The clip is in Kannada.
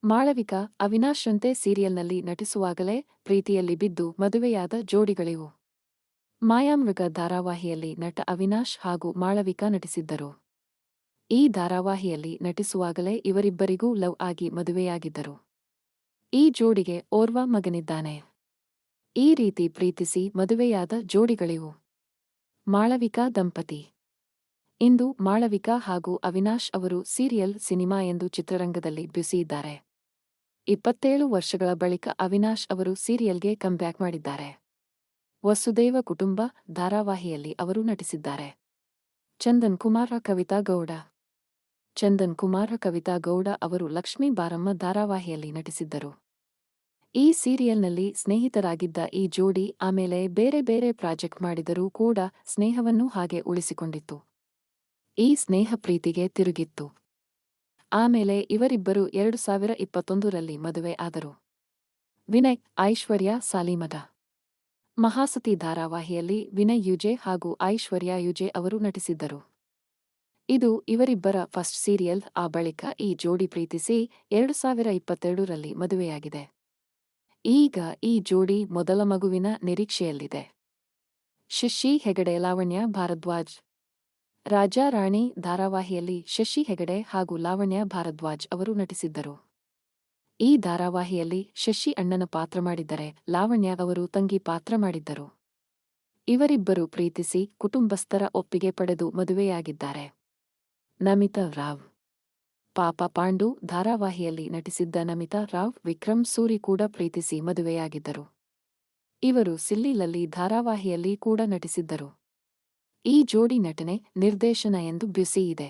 ಮಾಳವಿಕಾ, ಅವಿನಾಶ್ರಂತೆ ಸೀರಿಯಲ್ನಲ್ಲಿ ನಟಿಸುವಾಗಲೇ ಪ್ರೀತಿಯಲ್ಲಿ ಬಿದ್ದು ಮದುವೆಯಾದ ಜೋಡಿಗಳಿವು. ಮಾಯಾಮೃಗ ಧಾರಾವಾಹಿಯಲ್ಲಿ ನಟ ಅವಿನಾಶ್ ಹಾಗೂ ಮಾಳವಿಕಾ ನಟಿಸಿದ್ದರು. ಈ ಧಾರಾವಾಹಿಯಲ್ಲಿ ನಟಿಸುವಾಗಲೇ ಇವರಿಬ್ಬರಿಗೂ ಲವ್ ಆಗಿ ಮದುವೆಯಾಗಿದ್ದರು. ಈ ಜೋಡಿಗೆ ಓರ್ವ ಮಗನಿದ್ದಾನೆ. ಈ ರೀತಿ ಪ್ರೀತಿಸಿ ಮದುವೆಯಾದ ಜೋಡಿಗಳಿವು. ಮಾಳವಿಕಾ ದಂಪತಿ. ಇಂದು ಮಾಳವಿಕಾ ಹಾಗೂ ಅವಿನಾಶ್ ಅವರು ಸೀರಿಯಲ್, ಸಿನಿಮಾ ಎಂದು ಚಿತ್ರರಂಗದಲ್ಲಿ ಬ್ಯುಸಿಯಿದ್ದಾರೆ. 27 ವರ್ಷಗಳ ಬಳಿಕ ಅವಿನಾಶ್ ಅವರು ಸೀರಿಯಲ್ಗೆ ಕಮ್ಬ್ಯಾಕ್ ಮಾಡಿದ್ದಾರೆ. ವಸುದೈವ ಕುಟುಂಬ ಧಾರಾವಾಹಿಯಲ್ಲಿ ಅವರು ನಟಿಸಿದ್ದಾರೆ. ಚಂದನ್ ಕುಮಾರ, ಕವಿತಾ ಗೌಡ. ಚಂದನ್ ಕುಮಾರ, ಕವಿತಾ ಗೌಡ ಅವರು ಲಕ್ಷ್ಮೀ ಬಾರಮ್ಮ ಧಾರಾವಾಹಿಯಲ್ಲಿ ನಟಿಸಿದ್ದರು. ಈ ಸೀರಿಯಲ್ನಲ್ಲಿ ಸ್ನೇಹಿತರಾಗಿದ್ದ ಈ ಜೋಡಿ ಆಮೇಲೆ ಬೇರೆ ಬೇರೆ ಪ್ರಾಜೆಕ್ಟ್ ಮಾಡಿದರೂ ಕೂಡ ಸ್ನೇಹವನ್ನು ಹಾಗೆ ಉಳಿಸಿಕೊಂಡಿತ್ತು. ಈ ಸ್ನೇಹ ಪ್ರೀತಿಗೆ ತಿರುಗಿತ್ತು. ಆಮೇಲೆ ಇವರಿಬ್ಬರು 2021ರಲ್ಲಿ ಮದುವೆ ಆದರು. ವಿನಯ್, ಐಶ್ವರ್ಯ ಸಾಲಿಮಠ. ಮಹಾಸತಿ ಧಾರಾವಾಹಿಯಲ್ಲಿ ವಿನಯ್ ಯುಜೆ ಹಾಗೂ ಐಶ್ವರ್ಯ ಯುಜೆ ಅವರು ನಟಿಸಿದ್ದರು. ಇದು ಇವರಿಬ್ಬರ ಫಸ್ಟ್ ಸೀರಿಯಲ್. ಆ ಬಳಿಕ ಈ ಜೋಡಿ ಪ್ರೀತಿಸಿ 2022ರಲ್ಲಿ ಮದುವೆಯಾಗಿದೆ. ಈಗ ಈ ಜೋಡಿ ಮೊದಲ ಮಗುವಿನ ನಿರೀಕ್ಷೆಯಲ್ಲಿದೆ. ಶಶಿ ಹೆಗಡೆ, ಲಾವಣ್ಯ ಭಾರದ್ವಾಜ್. ರಾಜಾ ರಾಣಿ ಧಾರಾವಾಹಿಯಲ್ಲಿ ಶಶಿ ಹೆಗಡೆ ಹಾಗೂ ಲಾವಣ್ಯ ಭಾರದ್ವಾಜ್ ಅವರು ನಟಿಸಿದ್ದರು. ಈ ಧಾರಾವಾಹಿಯಲ್ಲಿ ಶಶಿ ಅಣ್ಣನ ಪಾತ್ರ ಮಾಡಿದ್ದರೆ ಲಾವಣ್ಯ ಅವರು ತಂಗಿ ಪಾತ್ರ ಮಾಡಿದ್ದರು. ಇವರಿಬ್ಬರು ಪ್ರೀತಿಸಿ ಕುಟುಂಬಸ್ಥರ ಒಪ್ಪಿಗೆ ಪಡೆದು ಮದುವೆಯಾಗಿದ್ದಾರೆ. ನಮಿತಾ ರಾವ್. ಪಾಪ ಪಾಂಡು ಧಾರಾವಾಹಿಯಲ್ಲಿ ನಟಿಸಿದ್ದ ನಮಿತಾ ರಾವ್ ವಿಕ್ರಮ್ ಸೂರಿ ಕೂಡ ಪ್ರೀತಿಸಿ ಮದುವೆಯಾಗಿದ್ದರು. ಇವರು ಸಿಲ್ಲಿ ಲಲ್ಲಿ ಧಾರಾವಾಹಿಯಲ್ಲಿ ಕೂಡ ನಟಿಸಿದ್ದರು. ಈ ಜೋಡಿ ನಟನೆ, ನಿರ್ದೇಶನ ಎಂದು ಬ್ಯುಸಿ ಇದೆ.